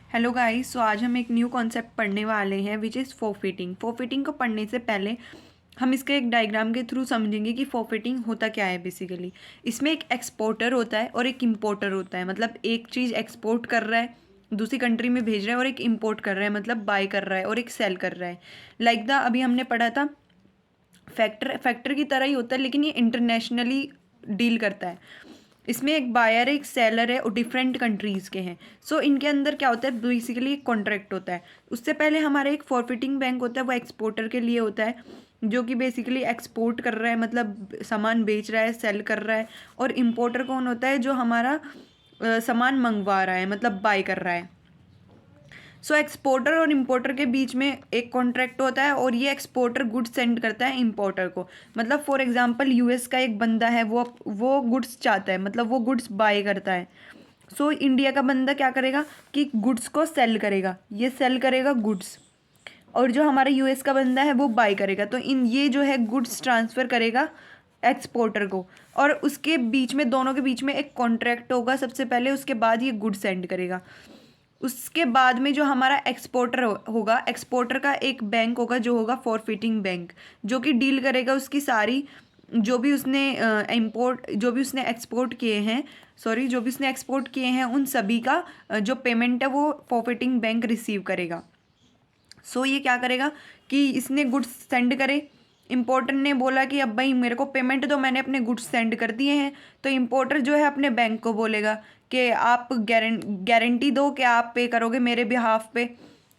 Hello guys, सो आज हम एक न्यू कॉन्सेप्ट पढ़ने वाले हैं विच इज़ फॉरफिटिंग। फॉरफिटिंग को पढ़ने से पहले हम इसके एक डायग्राम के थ्रू समझेंगे कि फॉरफिटिंग होता क्या है। बेसिकली इसमें एक एक्सपोर्टर होता है और एक इम्पोर्टर होता है। मतलब एक चीज़ एक्सपोर्ट कर रहा है, दूसरी कंट्री में भेज रहा है, और एक इम्पोर्ट कर रहा है मतलब बाय कर रहा है, और एक सेल कर रहा है। लाइक द अभी हमने पढ़ा था फैक्टर की तरह ही होता है, लेकिन ये इंटरनेशनली डील करता है। इसमें एक बायर है, एक सेलर है, और डिफरेंट कंट्रीज़ के हैं। सो इनके अंदर क्या होता है, बेसिकली एक कॉन्ट्रैक्ट होता है। उससे पहले हमारा एक फॉरफिटिंग बैंक होता है, वो एक्सपोर्टर के लिए होता है, जो कि बेसिकली एक्सपोर्ट कर रहा है, मतलब सामान बेच रहा है, सेल कर रहा है। और इम्पोर्टर कौन होता है, जो हमारा सामान मंगवा रहा है, मतलब बाय कर रहा है। सो एक्सपोर्टर और इम्पोर्टर के बीच में एक कॉन्ट्रैक्ट होता है, और ये एक्सपोर्टर गुड्स सेंड करता है इम्पोर्टर को। मतलब फॉर एग्जांपल यूएस का एक बंदा है, वो गुड्स चाहता है, मतलब वो गुड्स बाय करता है। सो इंडिया का बंदा क्या करेगा कि गुड्स को सेल करेगा, ये सेल करेगा गुड्स। और जो हमारा यूएस का बंदा है वो बाय करेगा। तो इन ये जो है गुड्स ट्रांसफ़र करेगा एक्सपोर्टर को, और उसके बीच में, दोनों के बीच में एक कॉन्ट्रैक्ट होगा सबसे पहले, उसके बाद ये गुड्स सेंड करेगा। उसके बाद में जो हमारा एक्सपोर्टर होगा, एक्सपोर्टर का एक बैंक होगा जो होगा फॉरफिटिंग बैंक, जो कि डील करेगा उसकी सारी जो भी उसने जो भी उसने एक्सपोर्ट किए हैं, जो भी उसने एक्सपोर्ट किए हैं उन सभी का जो पेमेंट है वो फॉरफिटिंग बैंक रिसीव करेगा। सो ये क्या करेगा कि इसने गुड्स सेंड करे। इम्पोर्टर ने बोला कि अब भाई मेरे को पेमेंट दो, मैंने अपने गुड्स सेंड कर दिए हैं। तो इम्पोर्टर जो है अपने बैंक को बोलेगा कि आप गारंटी दो कि आप पे करोगे मेरे बिहाफ पे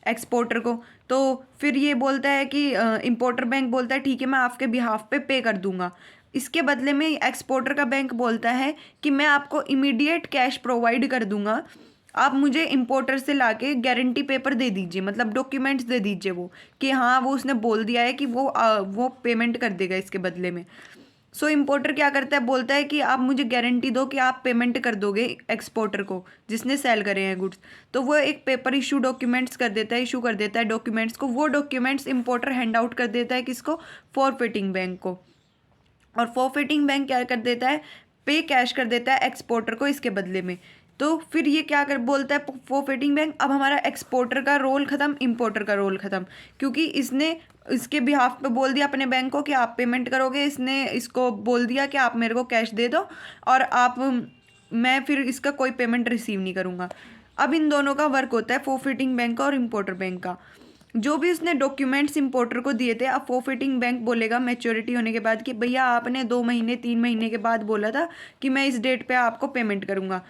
एक्सपोर्टर को। तो फिर ये बोलता है कि इम्पोर्टर बैंक बोलता है ठीक है, मैं आपके बिहाफ पे कर दूंगा। इसके बदले में एक्सपोर्टर का बैंक बोलता है कि मैं आपको इमीडिएट कैश प्रोवाइड कर दूंगा, आप मुझे इम्पोर्टर से लाके गारंटी पेपर दे दीजिए, मतलब डॉक्यूमेंट्स दे दीजिए वो, कि हाँ वो उसने बोल दिया है कि वो पेमेंट कर देगा इसके बदले में। सो इम्पोर्टर क्या करता है, बोलता है कि आप मुझे गारंटी दो कि आप पेमेंट कर दोगे एक्सपोर्टर को जिसने सेल करे हैं गुड्स। तो वो एक पेपर डॉक्यूमेंट्स कर देता है, इशू कर देता है डॉक्यूमेंट्स को। वो डॉक्यूमेंट्स इम्पोर्टर हैंड आउट कर देता है किसको, फॉरफिटिंग बैंक को। और फॉरफिटिंग बैंक क्या कर देता है, पे कैश कर देता है एक्सपोर्टर को इसके बदले में। तो फिर ये क्या कर बोलता है फॉरफिटिंग बैंक, अब हमारा एक्सपोर्टर का रोल खत्म, इम्पोर्टर का रोल खत्म, क्योंकि इसने इसके बिहाफ पे बोल दिया अपने बैंक को कि आप पेमेंट करोगे, इसने इसको बोल दिया कि आप मेरे को कैश दे दो, और आप मैं फिर इसका कोई पेमेंट रिसीव नहीं करूँगा। अब इन दोनों का वर्क होता है, फॉरफिटिंग बैंक का और इम्पोर्टर बैंक का। जो भी उसने डॉक्यूमेंट्स इंपोर्टर को दिए थे, अब फॉरफिटिंग बैंक बोलेगा मैच्योरिटी होने के बाद कि भैया आपने 2 महीने 3 महीने के बाद बोला था कि मैं इस डेट पे आपको पेमेंट करूँगा।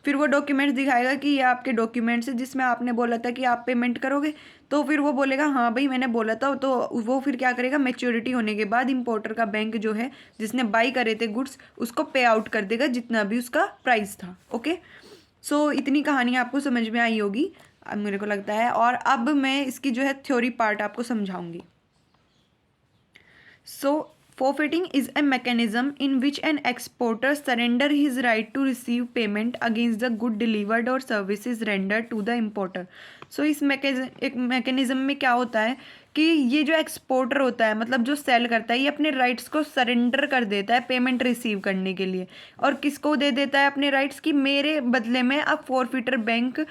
फिर वो डॉक्यूमेंट्स दिखाएगा कि ये आपके डॉक्यूमेंट्स हैं जिसमें आपने बोला था कि आप पेमेंट करोगे। तो फिर वो बोलेगा हाँ भाई मैंने बोला था। तो वो फिर क्या करेगा, मैच्योरिटी होने के बाद इंपोर्टर का बैंक जो है जिसने बाई करे थे गुड्स, उसको पे आउट कर देगा जितना भी उसका प्राइस था। ओके, सो इतनी कहानी आपको समझ में आई होगी अब मेरे को लगता है। और अब मैं इसकी जो है थ्योरी पार्ट आपको समझाऊंगी। सो forfeiting is a mechanism in which an exporter surrender his right to receive payment against the good delivered or services rendered to the importer. सो इस मैकेनिज्म में क्या होता है कि ये जो एक्सपोर्टर होता है, मतलब जो सेल करता है, ये अपने राइट्स को सरेंडर कर देता है पेमेंट रिसीव करने के लिए। और किसको दे देता है अपने राइट्स की, मेरे बदले में अब फॉरफिटर बैंक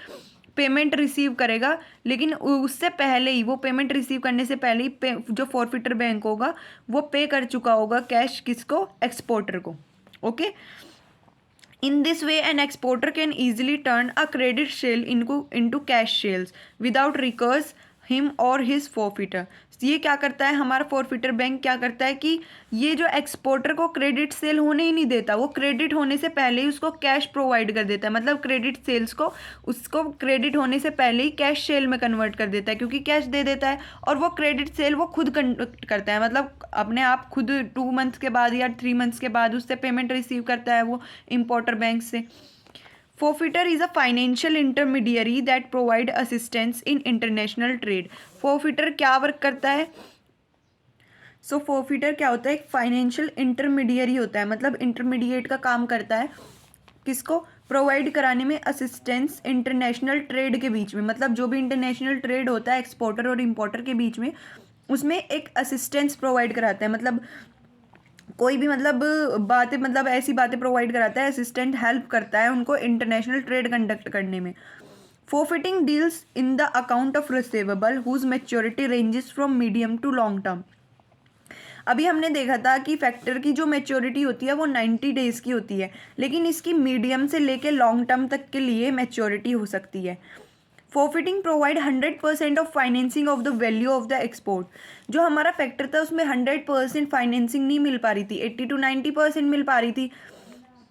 पेमेंट रिसीव करेगा। लेकिन उससे पहले ही, वो पेमेंट रिसीव करने से पहले ही जो फॉरफिटर बैंक होगा वो पे कर चुका होगा कैश किसको, एक्सपोर्टर को। Okay, in this way an exporter can easily turn a credit sale into cash sales without recourse him or his forfeiter. ये क्या करता है हमारा फॉरफिटर बैंक, क्या करता है कि ये जो एक्सपोर्टर को क्रेडिट सेल होने ही नहीं देता, वो क्रेडिट होने से पहले ही उसको कैश प्रोवाइड कर देता है। मतलब क्रेडिट सेल्स को उसको क्रेडिट होने से पहले ही कैश सेल में कन्वर्ट कर देता है, क्योंकि कैश दे देता है। और वो क्रेडिट सेल वो खुद कंडक्ट करता है, मतलब अपने आप खुद 2 मंथ्स के बाद या 3 मंथ्स के बाद उससे पेमेंट रिसीव करता है वो इम्पोर्टर बैंक से। Forfeiter is a financial intermediary that provide assistance in international trade. Forfeiter क्या वर्क करता है, forfeiter क्या होता है, एक फाइनेंशियल इंटरमीडियरी होता है, मतलब इंटरमीडिएट का काम करता है किसको, प्रोवाइड कराने में असिस्टेंस इंटरनेशनल ट्रेड के बीच में। मतलब जो भी इंटरनेशनल ट्रेड होता है एक्सपोर्टर और इम्पोर्टर के बीच में, उसमें एक असिस्टेंस प्रोवाइड कराता है। मतलब कोई भी मतलब बातें, मतलब ऐसी बातें प्रोवाइड कराता है, असिस्टेंट हेल्प करता है उनको इंटरनेशनल ट्रेड कंडक्ट करने में। Forfaiting deals in the account of receivable whose maturity ranges from medium to long term. अभी हमने देखा था कि फैक्टर की जो मैच्योरिटी होती है वो 90 डेज़ की होती है, लेकिन इसकी मीडियम से लेके लॉन्ग टर्म तक के लिए मैच्योरिटी हो सकती है। Forfaiting provide 100% of financing of the value of the export. जो हमारा फैक्टर था उसमें 100% फाइनेंसिंग नहीं मिल पा रही थी, 80 to 90% मिल पा रही थी।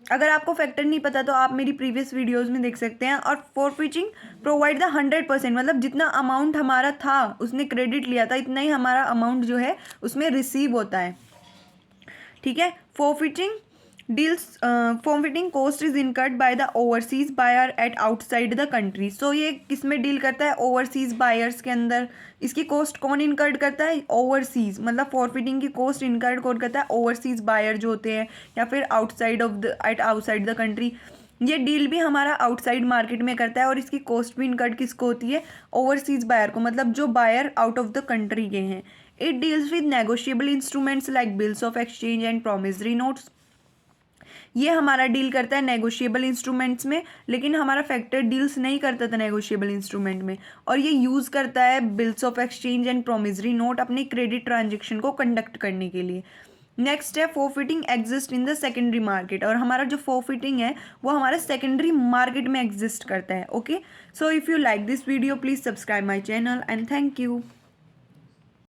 अगर आपको फैक्टर नहीं पता तो आप मेरी प्रीवियस वीडियोस में देख सकते हैं। और फोरफिटिंग प्रोवाइड द 100%, मतलब जितना अमाउंट हमारा था उसने क्रेडिट लिया था इतना ही हमारा अमाउंट जो है उसमें रिसीव होता है। ठीक है। Forfaiting cost is incurred by the overseas buyer at outside the country. So ये किस में डील करता है? ओवरसीज बायर्स के अंदर। इसकी कॉस्ट कौन इनकर्ड करता है? ओवरसीज, मतलब फोरफिटिंग की कॉस्ट इनकर्ड कौन करता है? ओवरसीज बायर जो होते हैं, या फिर आउटसाइड द कंट्री। ये डील भी हमारा आउटसाइड मार्केट में करता है और इसकी कॉस्ट भी इनकर्ड किसको होती है? ओवरसीज बायर को, मतलब जो buyer out of the country के हैं। It deals with negotiable instruments like bills of exchange and promissory notes. ये हमारा डील करता है नेगोशिएबल इंस्ट्रूमेंट्स में, लेकिन हमारा फैक्टर डील्स नहीं करता था नेगोशिएबल इंस्ट्रूमेंट में, और ये यूज़ करता है bills of exchange and promissory note अपनी क्रेडिट ट्रांजेक्शन को कंडक्ट करने के लिए। नेक्स्ट है forfaiting exist in the secondary market. और हमारा जो फोरफिटिंग है वो हमारे सेकेंडरी मार्केट में एग्जिस्ट करता है। Okay, so if you like this video please subscribe my channel and thank you.